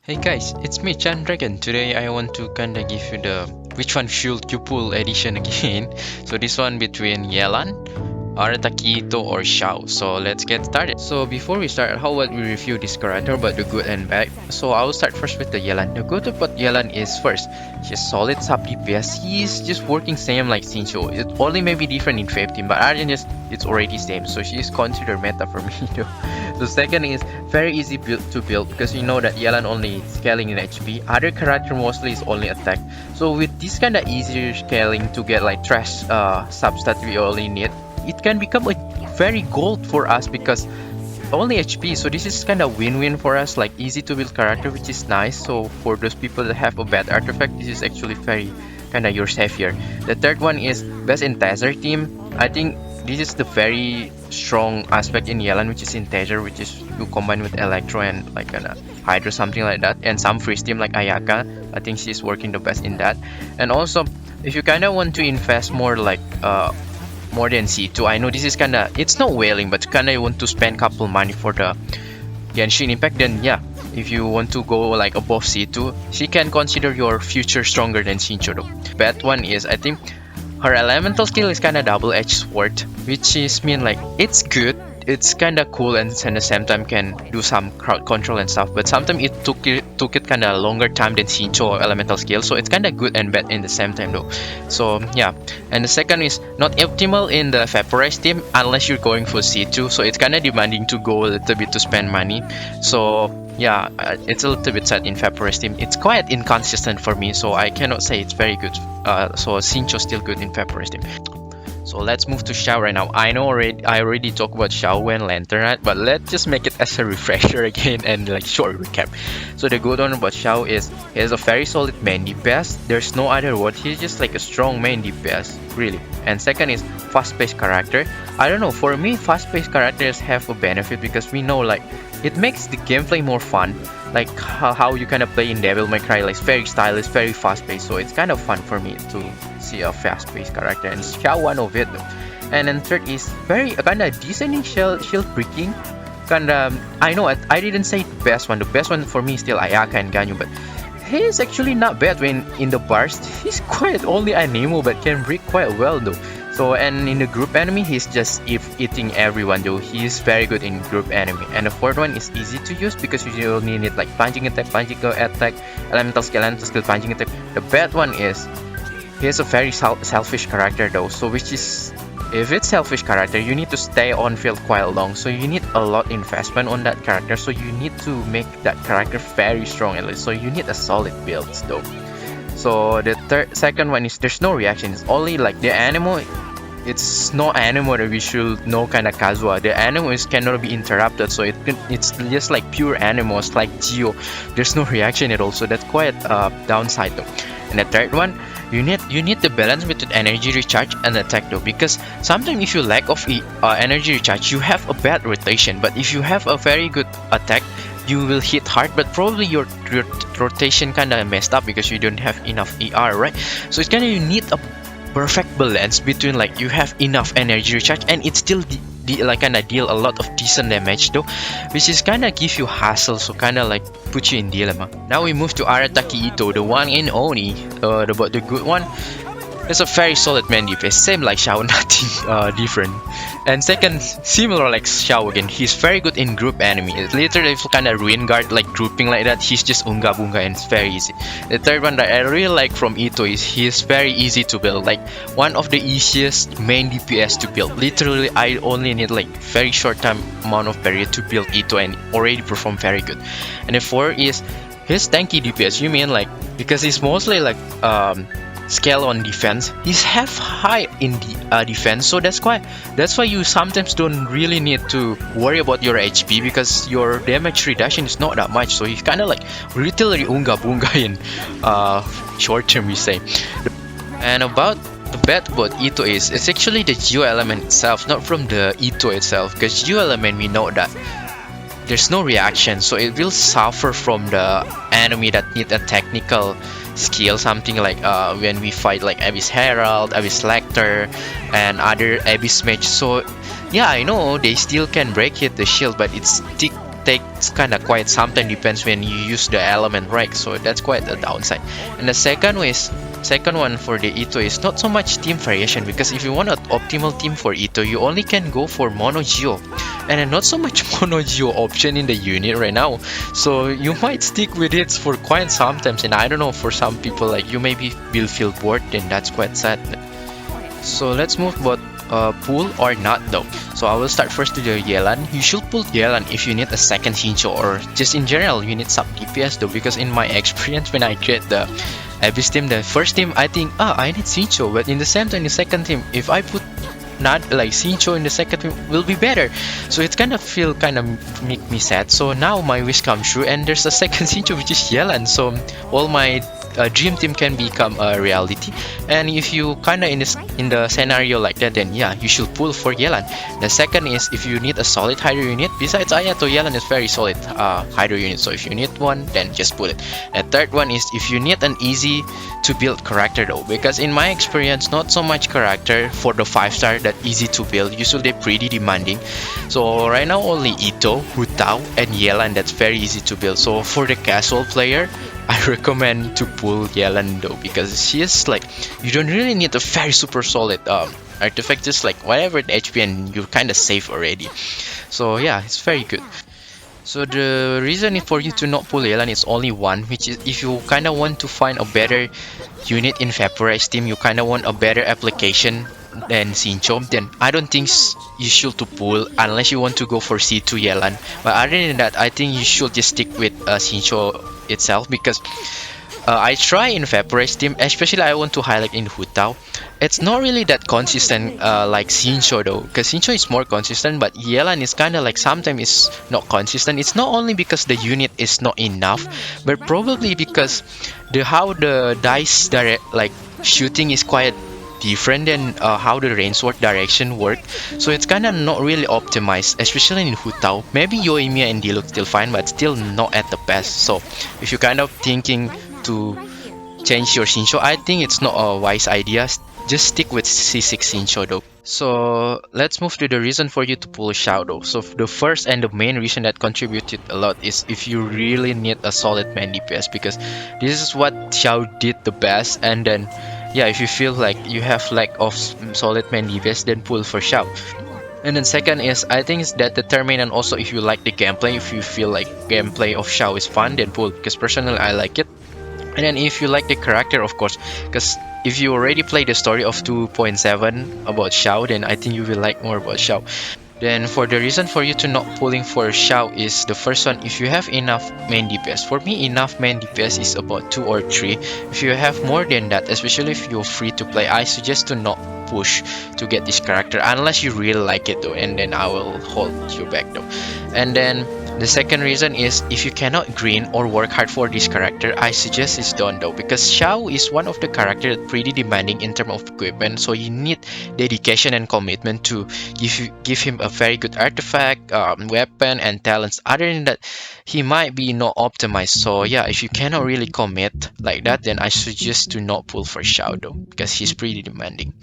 Hey guys, it's me Chan Dragon. Today I want to kinda give you the which one should you pull edition again. So this one between Yelan, Arataki Itto or Xiao. So let's get started. So before we start, how about we review this character about the good and bad. So I will start first with the Yelan. The good about Yelan is first, she's solid sub DPS. He's just working same like Shincho. It only may be different in 15, but other than just it's already same. So she's considered meta for me though. The second is very easy to build because you know that Yelan only scaling in HP. Other character mostly is only attack. So with this kind of easier scaling to get like trash subs that we only need, it can become a very gold for us because only HP. So this is kind of win-win for us, like easy to build character, which is nice. So for those people that have a bad artifact, this is actually very kind of your savior. The third one is best in Tether team. I think this is the very strong aspect in Yelan, which is in Tether, which is you combine with Electro and like an Hydra, something like that, and some freeze team like Ayaka. I think she's working the best in that. And also, if you kind of want to invest more like more than C2, I know this is kind of, it's not whaling, but kind of want to spend couple money for the Genshin Impact, then yeah, if you want to go like above C2, she can consider your future stronger than Shincho though. Bad one is, I think her elemental skill is kind of double-edged sword, which is mean like it's good, it's kind of cool, and at the same time can do some crowd control and stuff, but sometimes it took it kind of longer time than Shincho elemental skill, so it's kind of good and bad in the same time though. So yeah, and the second is not optimal in the Vaporize team unless you're going for C2, so it's kind of demanding to go a little bit to spend money. So yeah, it's a little bit sad in Vaporize team. It's quite inconsistent for me, so I cannot say it's very good. So Shincho still good in Vaporize team. So let's move to Xiao right now. I know I already talked about Xiao when Lantern Knight, but let's just make it as a refresher again and like short recap. So the good one about Xiao is he has a very solid main DPS. There's no other word. He's just like a strong main DPS, really. And second is fast-paced character. I don't know, for me fast-paced characters have a benefit because we know like it makes the gameplay more fun. Like how you kind of play in Devil May Cry, like it's very stylish, very fast-paced. So it's kind of fun for me to see a fast-paced character, and Xiao one of it. And then third is very kind of decent in shield breaking. Kind of, I know I didn't say the best one. The best one for me is still Ayaka and Ganyu, but he's actually not bad when in the burst. He's quite only an emo, but can break quite well though. So, and in the group enemy, he's just eating everyone though. He's very good in group enemy. And the fourth one is easy to use because you only need like plunging attack, elemental skill, plunging attack. The bad one is he has a very selfish character though. So which is, if it's selfish character, you need to stay on field quite long. So you need a lot investment on that character. So you need to make that character very strong at least. So you need a solid build though. So the second one is there's no reaction. It's only like the animal. It's no animal that we should know kind of Kazuha. The animals cannot be interrupted, so it's just like pure animals like Geo. There's no reaction at all, so that's quite a downside though. And the third one, you need the balance between energy recharge and attack though, because sometimes if you lack of energy recharge, you have a bad rotation. But if you have a very good attack, you will hit hard, but probably your rotation kind of messed up because you don't have enough ER, right? So it's kind of, you need a perfect balance between like you have enough energy recharge and it still like kind of deal a lot of decent damage though, which is kind of give you hassle, so kind of like put you in dilemma. Now we move to Arataki Itto, the one and only. About the good one, it's a very solid main DPS, same like Xiao, nothing different. And second, similar like Xiao again, he's very good in group enemy. It's literally kind of ruin guard, like grouping like that. He's just unga bunga and it's very easy. The third one that I really like from Itto is he's very easy to build, like one of the easiest main DPS to build. Literally, I only need like very short time amount of period to build Itto and already perform very good. And the fourth is his tanky DPS. You mean like because he's mostly like scale on defense, he's half high in the defense, so that's why you sometimes don't really need to worry about your HP because your damage reduction is not that much. So he's kind of like literally unga bunga in short term, we say. And about the bad about Itto is it's actually the Geo element itself, not from the Itto itself, because Geo element we know that there's no reaction, so it will suffer from the enemy that need a technical skill, something like when we fight like Abyss Herald, Abyss Lecter, and other Abyss Mage. So yeah, I know they still can break hit the shield, but it's takes kind of quite sometimes depends when you use the element right, so that's quite a downside. And the second one for the Itto is not so much team variation, because if you want an optimal team for Itto, you only can go for mono geo, and then not so much mono geo option in the unit right now, so you might stick with it for quite sometimes. And I don't know, for some people, like, you maybe will feel bored, then that's quite sad. So let's move about pull or not though. So I will start first to the Yelan. You should pull Yelan if you need a second Shincho, or just in general you need sub DPS though, because in my experience when I create the Abyss team, the first team I think I need Shincho, but in the same time the second team, if I put not like Shincho in the second team, will be better. So it's kind of make me sad. So now my wish comes true, and there's a second Shincho which is Yelan. So all my dream team can become a reality. And if you kind of in the scenario like that, then yeah, you should pull for Yelan. The second is if you need a solid Hydro unit. Besides Ayato, Yelan is very solid Hydro unit, so if you need one, then just pull it. The third one is if you need an easy to build character though, because in my experience, not so much character for the 5-star that easy to build, usually they're pretty demanding. So right now only Itto, Hutao, and Yelan that's very easy to build. So for the casual player, I recommend to pull Yelan though, because she is like, you don't really need a very super solid artifact, just like whatever the HP and you're kind of safe already. So yeah, it's very good. So the reason for you to not pull Yelan is only one, which is if you kind of want to find a better unit in Vaporize team, you kind of want a better application than Shincho, then I don't think you should to pull unless you want to go for C2 Yelan. But other than that, I think you should just stick with Shincho itself, because I try in Vaporize team, especially I want to highlight in Hutao. It's not really that consistent like Shincho though, because Shincho is more consistent, but Yelan is kind of like sometimes it's not consistent. It's not only because the unit is not enough, but probably because how the dice like shooting is quite different than how the rainsword direction work. So it's kind of not really optimized, especially in Hutao. Maybe Yoimiya and Diluc still fine, but still not at the best. So if you're kind of thinking to change your Shincho, I think it's not a wise idea. Just stick with C6 Shincho though. So let's move to the reason for you to pull Xiao though. So the first and the main reason that contributed a lot is if you really need a solid main DPS, because this is what Xiao did the best. And then yeah, if you feel like you have lack of solid main DPS, then pull for Xiao. And then second is, I think it's that determined, and also if you like the gameplay, if you feel like gameplay of Xiao is fun, then pull, because personally I like it. And then if you like the character, of course, because if you already played the story of 2.7 about Xiao, then I think you will like more about Xiao. Then for the reason for you to not pulling for Xiao is the first one, if you have enough main DPS. For me, enough main DPS is about 2 or 3. If you have more than that, especially if you're free to play, I suggest to not push to get this character unless you really like it though, and then I will hold you back though. And then the second reason is if you cannot grind or work hard for this character, I suggest it's done though, because Xiao is one of the characters that's pretty demanding in terms of equipment, so you need dedication and commitment to give him a very good artifact, weapon and talents. Other than that, he might be not optimized. So yeah, if you cannot really commit like that, then I suggest to not pull for Xiao though, because he's pretty demanding.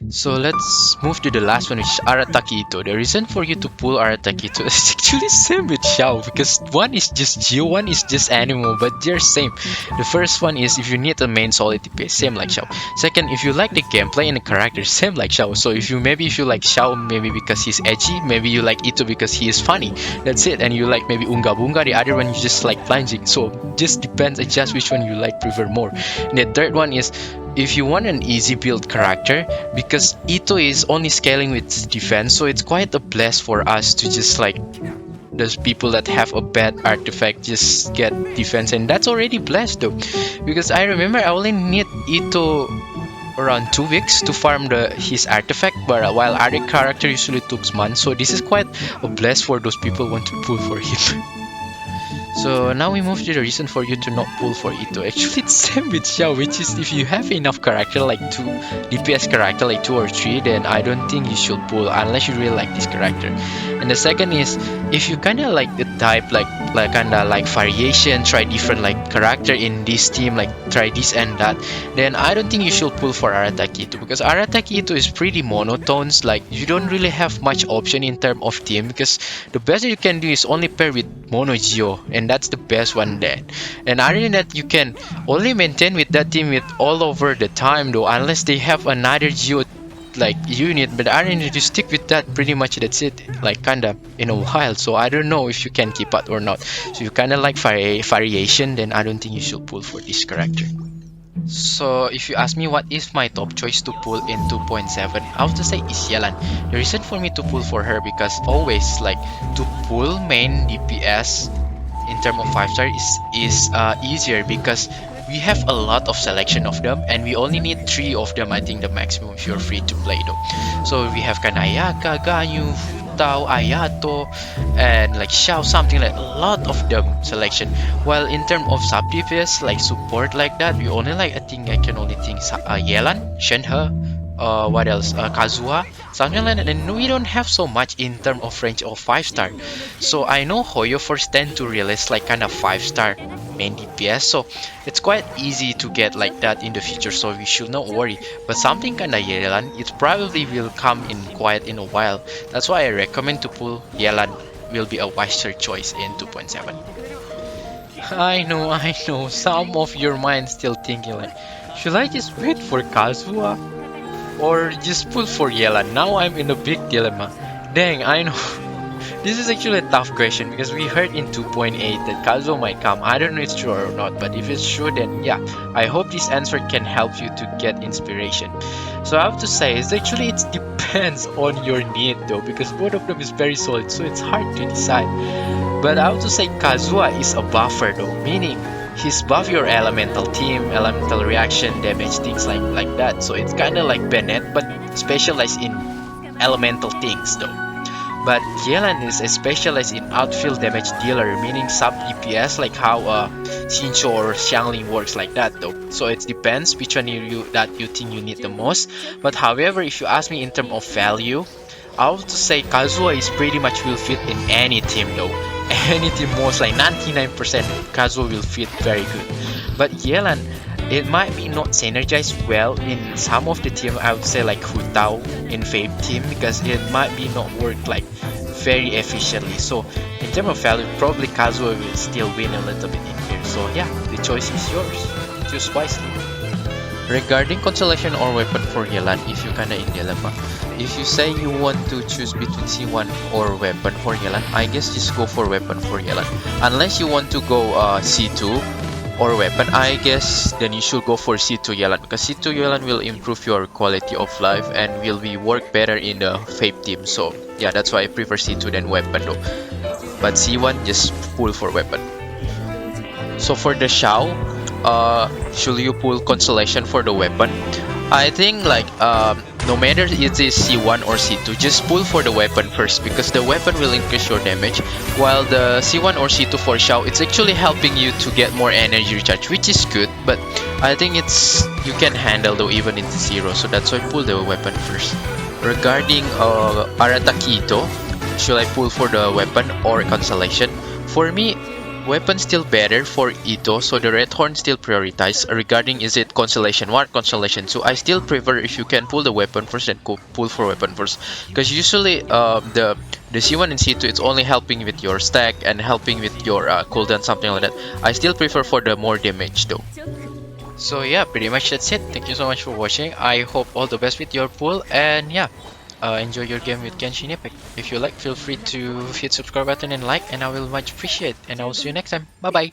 So let's move to the last one, which is Arataki Itto. The reason for you to pull Arataki Itto is actually same with Xiao, because one is just Geo, one is just Animal, but they're same. The first one is if you need a main solid DPS, same like Xiao. Second, if you like the gameplay and the character, same like Xiao. So if you like Xiao maybe because he's edgy, maybe you like Itto because he is funny, that's it. And you like maybe Unga Bunga, the other one you just like plunging. So just depends on just which one you like prefer more. And the third one is if you want an easy build character, because Itto is only scaling with defense, so it's quite a blast for us to just like those people that have a bad artifact just get defense, and that's already blessed though, because I remember I only need Itto around 2 weeks to farm his artifact, but while other character usually took months, so this is quite a bless for those people who want to pull for him. So now we move to the reason for you to not pull for Itto. Actually, it's same with Xiao, which is if you have enough character like 2 DPS character like 2 or 3, then I don't think you should pull unless you really like this character. And the second is if you kind of like the type like like kinda like variation, try different like character in this team, like try this and that, then I don't think you should pull for Arataki Itto, because Arataki Itto is pretty monotones. Like you don't really have much option in terms of team, because the best you can do is only pair with Mono Geo, and that's the best one there. And other than that, you can only maintain with that team with all over the time though, unless they have another Geo like unit, but I need to stick with that. Pretty much that's it, like kinda in a while. So I don't know if you can keep up or not. So you kinda like variation, then I don't think you should pull for this character. So if you ask me what is my top choice to pull in 2.7, I have to say is Yelan. The reason for me to pull for her, because always like to pull main DPS in terms of 5-star is easier, because we have a lot of selection of them, and we only need 3 of them, I think, the maximum if you're free to play though. So we have kind of Ayaka, Ganyu, Futao, Ayato, and like Xiao, something like a lot of them selection. While in terms of sub DPS like support like that, we only like, I can only think Yelan, Shenhe, what else? Kazuha, something like that. And we don't have so much in terms of range of 5-star. So I know Hoyo first tend to release like kind of 5-star main DPS, so it's quite easy to get like that in the future. So we should not worry. But something kind of Yelan, it probably will come in quite in a while. That's why I recommend to pull Yelan. Will be a wiser choice in 2.7. I know. Some of your mind still thinking like, should I just wait for Kazuha or just pull for Yelan? Now I'm in a big dilemma. Dang, I know. This is actually a tough question, because we heard in 2.8 that Kazuha might come. I don't know if it's true or not, but if it's true, then yeah, I hope this answer can help you to get inspiration. So I have to say, it depends on your need though, because both of them is very solid, so it's hard to decide. But I have to say Kazuha is a buffer though, meaning he's buff your elemental team, elemental reaction, damage, things like that. So it's kind of like Bennett, but specialized in elemental things though. But Yelan is specialized in outfield damage dealer, meaning sub DPS, like how Shincho or Xiangling works like that though. So it depends which one you think you need the most. But however, if you ask me in terms of value, I have to say Kazuha is pretty much will fit in any team though. Any team, most like 99% Kazuha will fit very good. But Yelan, it might be not synergized well in some of the team. I would say like Hutao in Vape team, because it might be not work like very efficiently. So in terms of value, probably Kazuha will still win a little bit in here. So yeah, the choice is yours. Choose wisely. Regarding constellation or weapon for Yelan, if you kinda in dilemma, if you say you want to choose between C1 or weapon for Yelan, I guess just go for weapon for Yelan. Unless you want to go C2 or weapon, I guess then you should go for C2 Yelan, because C2 Yelan will improve your quality of life and will be work better in the Vape team. So yeah, that's why I prefer C2 than weapon though. But C1 just pull for weapon. So for the Xiao, should you pull Constellation for the weapon? I think like no matter if it's C1 or C2, just pull for the weapon first, because the weapon will increase your damage, while the C1 or C2 for Xiao, it's actually helping you to get more energy recharge, which is good, but I think you can handle though even in 0, so that's why pull the weapon first. Regarding Arataki Itto, should I pull for the weapon or Constellation? For me, weapon still better for Itto, so the red horn still prioritized. Regarding is it Constellation 1 or Constellation 2, I still prefer if you can pull the weapon first and pull for weapon first, because usually the C1 and C2, it's only helping with your stack and helping with your cooldown, something like that. I still prefer for the more damage though. So yeah, pretty much that's it. Thank you so much for watching. I hope all the best with your pull, and yeah, enjoy your game with Genshin Impact. If you like, feel free to hit subscribe button and like, and I will much appreciate. And I will see you next time. Bye bye.